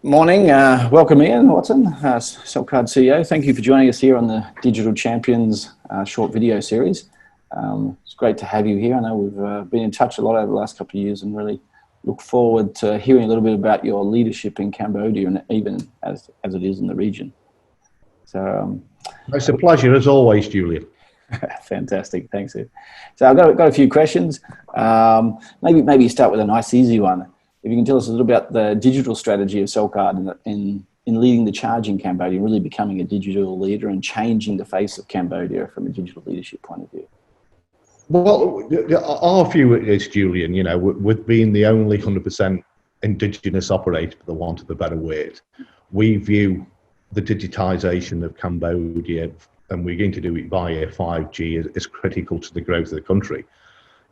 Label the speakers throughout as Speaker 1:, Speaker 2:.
Speaker 1: Morning, welcome Ian Watson, Cellcard CEO. Thank you for joining us here on the Digital Champions short video series. It's great to have you here. I know we've been in touch a lot over the last couple of years and really look forward to hearing a little bit about your leadership in Cambodia and even as it is in the region. So
Speaker 2: it's a pleasure as always, Julian.
Speaker 1: Fantastic, thanks Ian. So I've got a few questions. Maybe start with a nice easy one. If you can tell us a little about the digital strategy of Cellcard in leading the charge in Cambodia, really becoming a digital leader and changing the face of Cambodia from a digital leadership point of view.
Speaker 2: Well, our view is, Julian, you know, with being the only 100% indigenous operator, for the want of a better word, we view the digitisation of Cambodia, and we're going to do it via 5G, as critical to the growth of the country.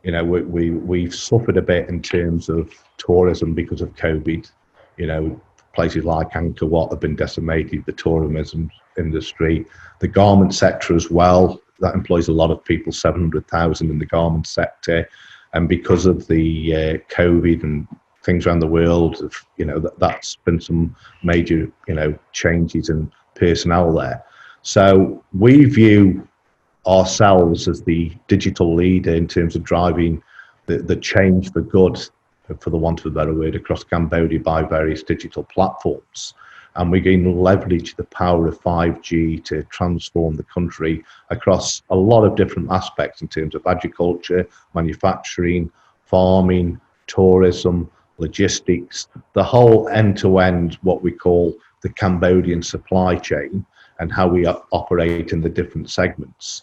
Speaker 2: You know, we've suffered a bit in terms of tourism because of COVID. You know, places like Angkor Wat have been decimated, the tourism industry, the garment sector as well. That employs a lot of people, 700,000 in the garment sector. And because of the COVID and things around the world, you know, that's been some major, you know, changes in personnel there. So we view ourselves as the digital leader in terms of driving the change for good, for the want of a better word, across Cambodia by various digital platforms. And we're going to leverage the power of 5G to transform the country across a lot of different aspects in terms of agriculture, manufacturing, farming, tourism, logistics, the whole end-to-end, what we call the Cambodian supply chain, and how we operate in the different segments.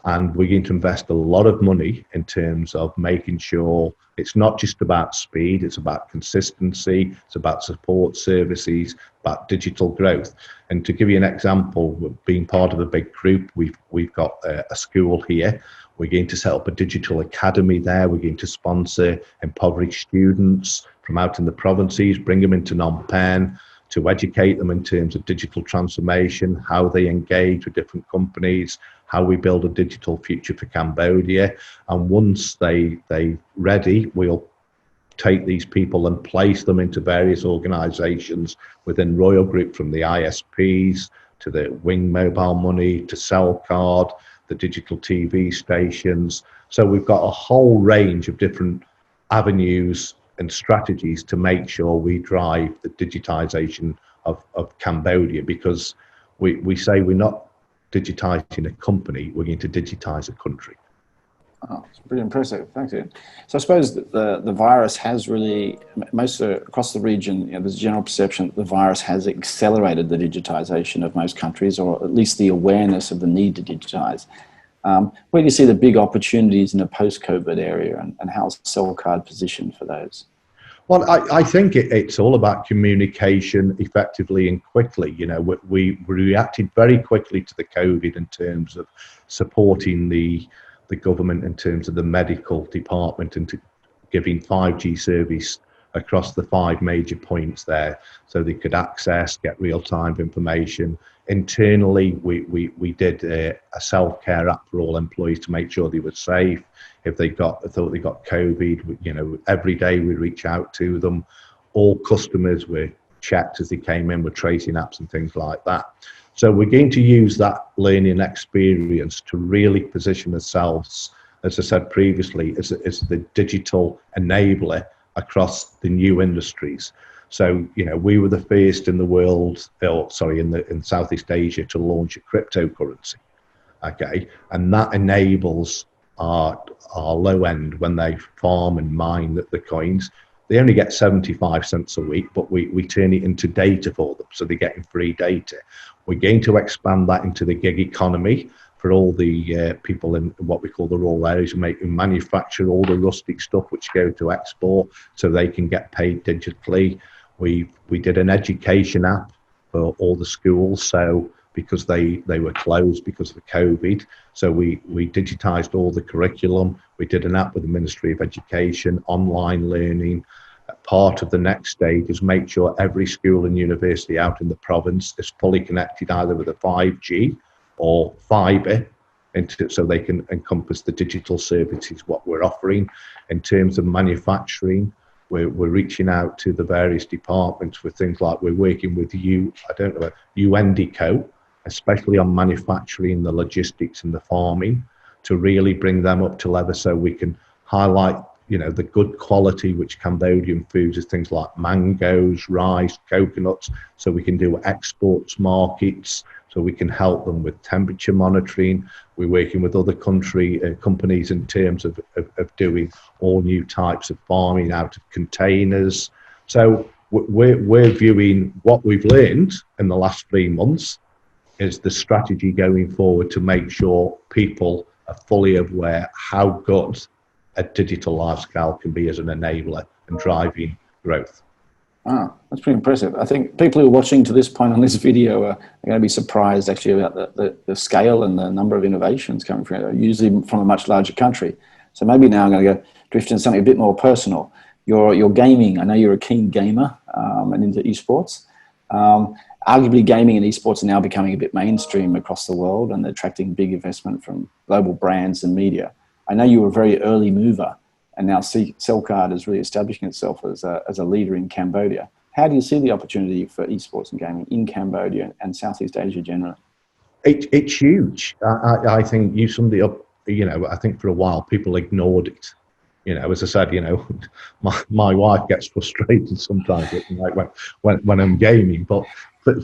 Speaker 2: And we're going to invest a lot of money in terms of making sure it's not just about speed, it's about consistency, it's about support services, about digital growth. And to give you an example, being part of a big group, we've got a school here. We're going to set up a digital academy there. We're going to sponsor impoverished students from out in the provinces, bring them into Phnom Penh, to educate them in terms of digital transformation, how they engage with different companies, how we build a digital future for Cambodia. And once they're ready, we'll take these people and place them into various organisations within Royal Group, from the ISPs to the Wing Mobile Money to Cellcard, the digital TV stations. So we've got a whole range of different avenues and strategies to make sure we drive the digitisation of Cambodia, because we say we're not digitising a company, we're going to digitise a country.
Speaker 1: Oh, it's pretty impressive. Thanks, Ian. So I suppose that the virus has really, across the region, you know, there's a general perception that the virus has accelerated the digitisation of most countries, or at least the awareness of the need to digitise. Where do you see the big opportunities in a post-COVID area, and how's Cellcard positioned for those?
Speaker 2: Well, I think it's all about communication effectively and quickly. You know, we reacted very quickly to the COVID in terms of supporting the government in terms of the medical department and to giving 5G service across the 5 major points there, so they could access, get real-time information. Internally, we did a self-care app for all employees to make sure they were safe. If they thought they got COVID, you know, every day we reach out to them. All customers were checked as they came in with tracing apps and things like that. So we're going to use that learning experience to really position ourselves, as I said previously, as the digital enabler across the new industries. So, you know, we were the first in the world, in Southeast Asia, to launch a cryptocurrency. Okay, and that enables our low end, when they farm and mine the coins, they only get 75 cents a week, but we turn it into data for them, so they're getting free data. We're going to expand that into the gig economy for all the people in what we call the rural areas, who manufacture all the rustic stuff which go to export, so they can get paid digitally. We did an education app for all the schools, so because they were closed because of the COVID, so we digitized all the curriculum. We did an app with the Ministry of Education, online learning, part of the next stage is make sure every school and university out in the province is fully connected either with a 5G or fibre, so they can encompass the digital services what we're offering. In terms of manufacturing, we're reaching out to the various departments with things like we're working with UNDCO, especially on manufacturing, the logistics and the farming, to really bring them up to level so we can highlight, the good quality which Cambodian foods is, things like mangoes, rice, coconuts, so we can do exports markets, so we can help them with temperature monitoring. We're working with other companies in terms of doing all new types of farming out of containers. So we're viewing what we've learned in the last 3 months is the strategy going forward to make sure people are fully aware how good a digital lifestyle can be as an enabler and driving growth.
Speaker 1: Ah, that's pretty impressive. I think people who are watching to this point on this video are going to be surprised actually about the scale and the number of innovations coming from, usually from a much larger country. So maybe now I'm going to go drift into something a bit more personal. Your gaming, I know you're a keen gamer and into esports. Arguably gaming and esports are now becoming a bit mainstream across the world and they're attracting big investment from global brands and media. I know you were a very early mover, and now Cellcard is really establishing itself as a leader in Cambodia. How do you see the opportunity for esports and gaming in Cambodia and Southeast Asia generally?
Speaker 2: It's huge. I think you summed it up. I think for a while people ignored it. As I said, my wife gets frustrated sometimes like when I'm gaming. But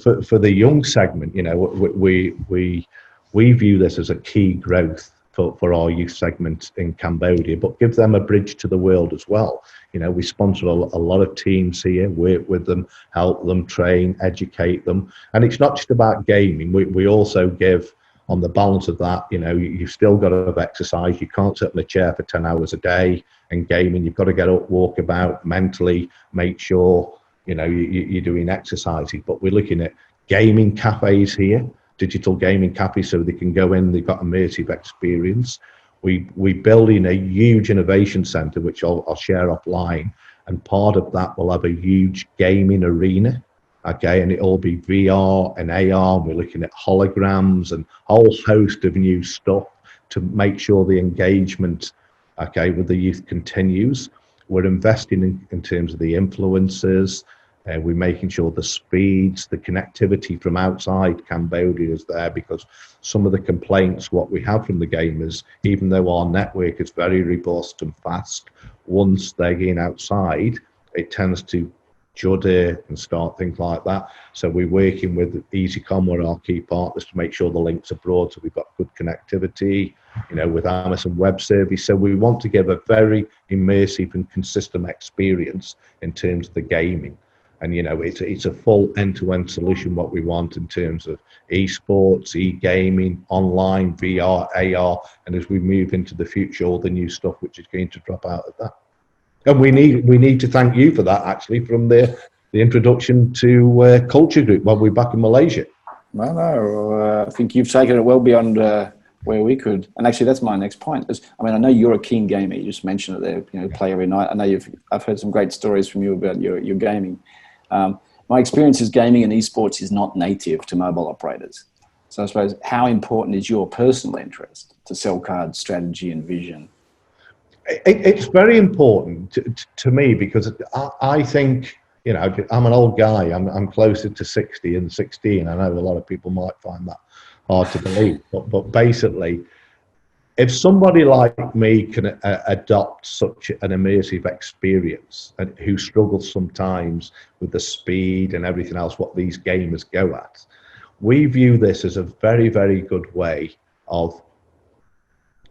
Speaker 2: for the young segment, we view this as a key growth for our youth segment in Cambodia, but give them a bridge to the world as well. We sponsor a lot of teams here, work with them, help them, train, educate them. And it's not just about gaming. We also give, on the balance of that, you've still got to have exercise. You can't sit in a chair for 10 hours a day and gaming. You've got to get up, walk about, mentally make sure, you're doing exercises. But we're looking at gaming cafes here, digital gaming cafes, so they can go in, they've got immersive experience. We're building a huge innovation center, which I'll share offline. And part of that will have a huge gaming arena. Okay, and it'll be VR and AR, and we're looking at holograms and a whole host of new stuff to make sure the engagement, with the youth continues. We're investing in terms of the influencers. We're making sure the speeds, the connectivity from outside Cambodia is there, because some of the complaints what we have from the gamers, even though our network is very robust and fast, once they're getting outside, it tends to judder and start things like that. So we're working with EasyCom, one of our key partners, to make sure the links are broad, so we've got good connectivity, with Amazon Web Service. So we want to give a very immersive and consistent experience in terms of the gaming. And it's a full end-to-end solution what we want in terms of esports, e-gaming, online, VR, AR, and as we move into the future, all the new stuff which is going to drop out of that. And we need to thank you for that, actually, from the introduction to Culture Group while we're back in Malaysia.
Speaker 1: Well, no, I think you've taken it well beyond where we could. And actually, that's my next point. I know you're a keen gamer. You just mentioned it there. Play every night. I know I've heard some great stories from you about your gaming. My experience is gaming and esports is not native to mobile operators. So I suppose, how important is your personal interest to Cellcard's strategy and vision?
Speaker 2: It's very important to me, because I think, I'm an old guy. I'm closer to 60 and 16. I know a lot of people might find that hard to believe, but basically, if somebody like me can adopt such an immersive experience, and who struggles sometimes with the speed and everything else what these gamers go at, we view this as a very, very good way of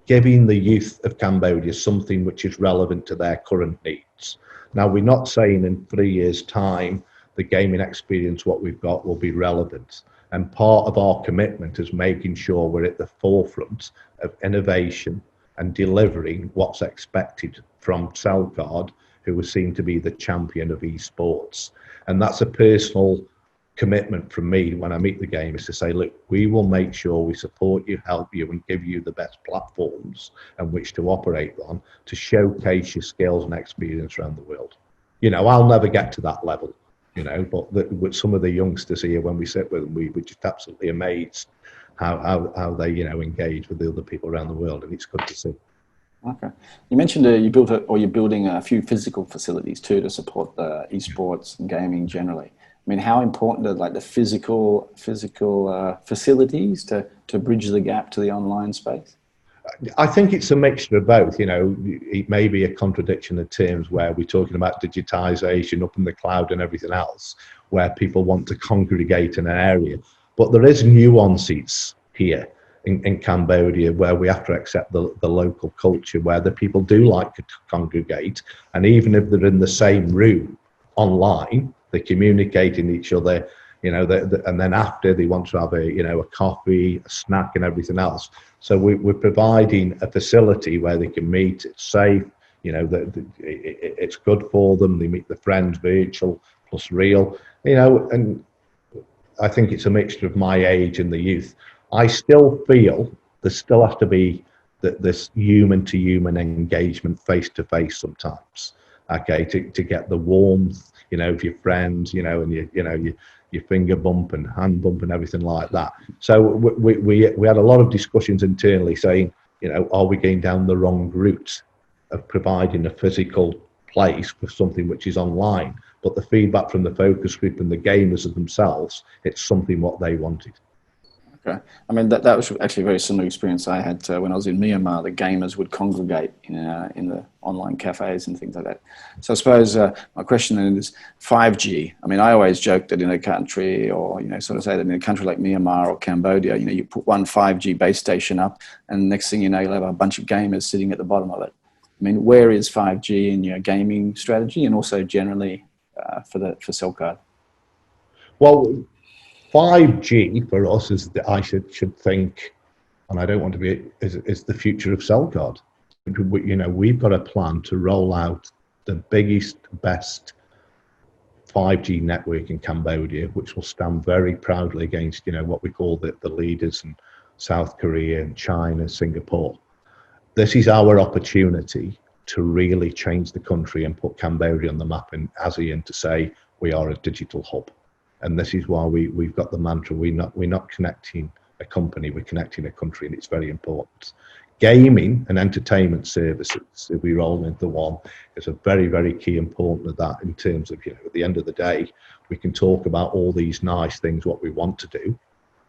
Speaker 2: giving the youth of Cambodia something which is relevant to their current needs. Now, we're not saying in 3 years' time the gaming experience what we've got will be relevant. And part of our commitment is making sure we're at the forefront of innovation and delivering what's expected from Cellcard, who is seen to be the champion of esports. And that's a personal commitment from me when I meet the gamers, to say, look, we will make sure we support you, help you, and give you the best platforms on which to operate on to showcase your skills and experience around the world. You know, I'll never get to that level, you know, but with some of the youngsters here, when we sit with them, we're just absolutely amazed how they, you know, engage with the other people around the world, and it's good to see.
Speaker 1: Okay. You mentioned you're building a few physical facilities too to support the esports and gaming generally. I mean, how important are like the physical facilities to bridge the gap to the online space?
Speaker 2: I think it's a mixture of both. You know, it may be a contradiction of terms where we're talking about digitization up in the cloud and everything else, where people want to congregate in an area. But there is nuances here in Cambodia where we have to accept the local culture, where the people do like to congregate. And even if they're in the same room online, they communicate in each other, you know, and then after they want to have a coffee, a snack and everything else. So we're providing a facility where they can meet. It's safe, you know, it's good for them. They meet the friends virtual plus real, you know, and I think it's a mixture of my age and the youth. I still feel there still has to be this human to human engagement face to face sometimes, okay, to get the warmth, you know, of your friends, you know, and your finger bump and hand bump and everything like that. So we had a lot of discussions internally saying, you know, are we going down the wrong route of providing a physical place for something which is online? But the feedback from the focus group and the gamers themselves, it's something what they wanted.
Speaker 1: Okay. I mean, that was actually a very similar experience I had when I was in Myanmar. The gamers would congregate in the online cafes and things like that. So I suppose my question then is 5G. I mean, I always joke that in a country, or, you know, sort of say that in a country like Myanmar or Cambodia, you know, you put one 5G base station up and next thing you know, you'll have a bunch of gamers sitting at the bottom of it. I mean, where is 5G in your gaming strategy and also generally for Cellcard?
Speaker 2: Well, 5G for us is I should think, and I don't want to be, is the future of Cellcard. You know, we've got a plan to roll out the biggest, best 5G network in Cambodia, which will stand very proudly against, you know, what we call the leaders in South Korea and China, Singapore. This is our opportunity to really change the country and put Cambodia on the map in ASEAN, to say we are a digital hub. And this is why we've got the mantra, we're not connecting a company, we're connecting a country, and it's very important. Gaming and entertainment services, if we roll into one, is a very, very key important of that, in terms of, you know, at the end of the day, we can talk about all these nice things, what we want to do,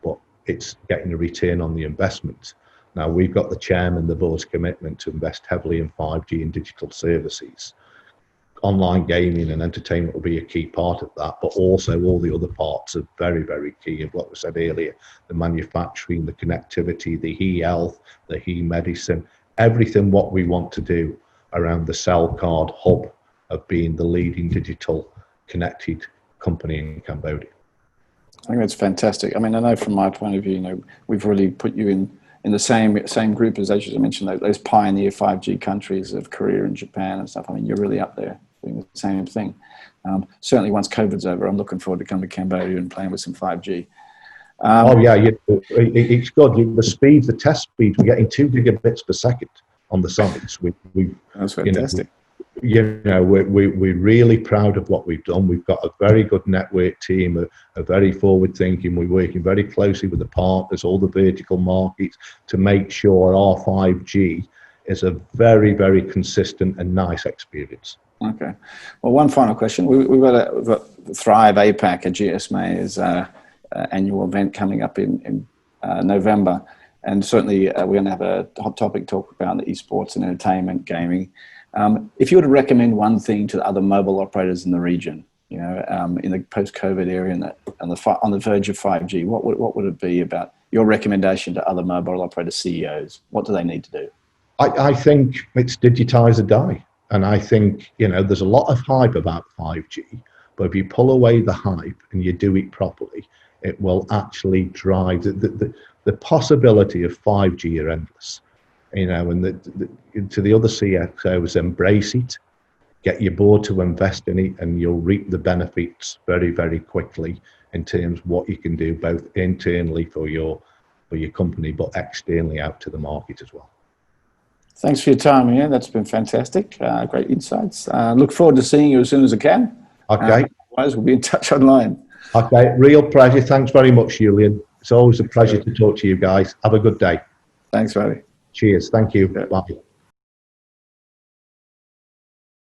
Speaker 2: but it's getting a return on the investment. Now, we've got the chairman, the board's commitment to invest heavily in 5G and digital services. Online gaming and entertainment will be a key part of that, but also all the other parts are very, very key. Of what was said earlier, the manufacturing, the connectivity, the e-health, the e-medicine, everything what we want to do around the Cellcard hub of being the leading digital connected company in Cambodia.
Speaker 1: I think that's fantastic. I mean, I know from my point of view, you know, we've really put you in the same group as you mentioned, those pioneer 5G countries of Korea and Japan and stuff. I mean, you're really up there doing the same thing. Certainly once COVID's over, I'm looking forward to coming to Cambodia and playing with some 5G.
Speaker 2: Oh yeah, it's good. The speed, the test speed, we're getting 2 gigabits per second on the sites.
Speaker 1: That's fantastic.
Speaker 2: We're really proud of what we've done. We've got a very good network team, a very forward thinking. We're working very closely with the partners, all the vertical markets, to make sure our 5G is a very, very consistent and nice experience.
Speaker 1: Okay. Well, one final question. We've got Thrive APAC, a GSMA's annual event coming up in November. And certainly we're going to have a hot topic talk about the esports and entertainment, gaming. If you were to recommend one thing to the other mobile operators in the region, you know, in the post-COVID era and on the verge of 5G, what would it be about your recommendation to other mobile operator CEOs? What do they need to do?
Speaker 2: I think it's digitize or die. And I think, you know, there's a lot of hype about 5G, but if you pull away the hype and you do it properly, it will actually drive the possibility of 5G are endless. You know, and to the other CXOs, embrace it, get your board to invest in it, and you'll reap the benefits very, very quickly in terms of what you can do both internally for your company, but externally out to the market as well.
Speaker 1: Thanks for your time, Ian. That's been fantastic. Great insights. Look forward to seeing you as soon as I can.
Speaker 2: Okay.
Speaker 1: Otherwise, we'll be in touch online.
Speaker 2: Okay, real pleasure. Thanks very much, Julian. It's always a pleasure to talk to you guys. Have a good day.
Speaker 1: Thanks, Riley.
Speaker 2: Cheers. Thank you.
Speaker 1: Yeah.
Speaker 2: Bye.